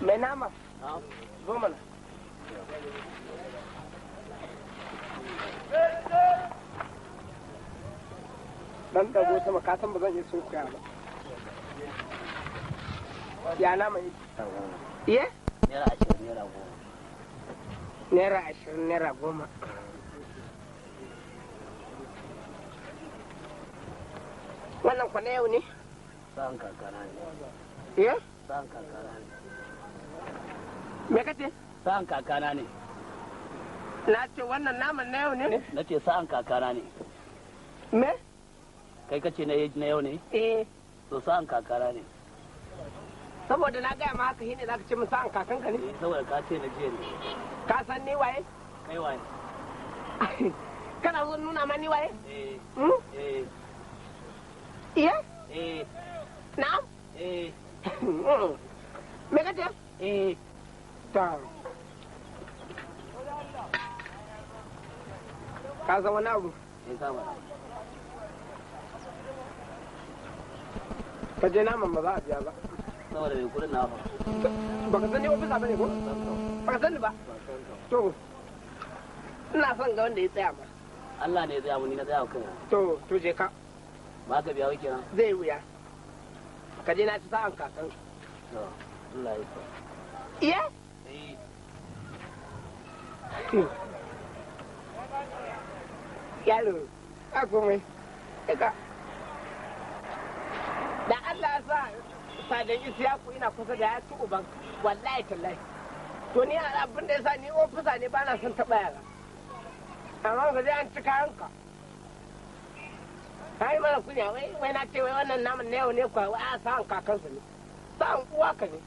Mai nama? Zo mana. Dan dago sama ka san ba zan yi sun kuya ba. Ya nama yi? Iye? Naira 20 naira 10. Naira 20 naira 10. Wannan kwana yau ne? Sa'an kakana ne. Iye? Sa'an kakana ne. Me kace? Sa'an kakana ne. Na ce wannan naman na yau ne? Na ce sa'an kakana ne. Me? Kai kace na yau ne? Eh. To sa'an kakana ne. Saboda na gaya ma haka shine za ka ce min sa'an kakanka ne? Saboda ka ce na jiya ne. Ka san ni waye? Kai waye? Kana zo nuna ma ni waye? Eh. Iya? Eh. Na'am? Eh. Me kace? Eh. Ta. Ka san wani abu? Ka je naman ba za a biya ba. Saboda mai kudin na ba. Baka san ni ofisa bane ko? Baka san ni ba? To. Ina son ga wanda ya tsaya ma. Allah ne ya tsaya mun ni na tsaya kai. To je ka. Ba ka biya wai kenan. Zai wuya. Ka je na ci sa'an kakan. To Allah ya sa. Iya? Yaro, ka komai. Eka. Da Allah ya sa sadan Isiyaku ina kusa da ya ci uban wallahi tallahi. To ni abin da ya sa ni ofisa ne ba na son taɓa yara. Amma ga an ci kayanka. Ka yi mana kunya wai na ce wai wannan naman na yau ne kwa a sa'an kakansu ne. Sa'an uwa ka ne.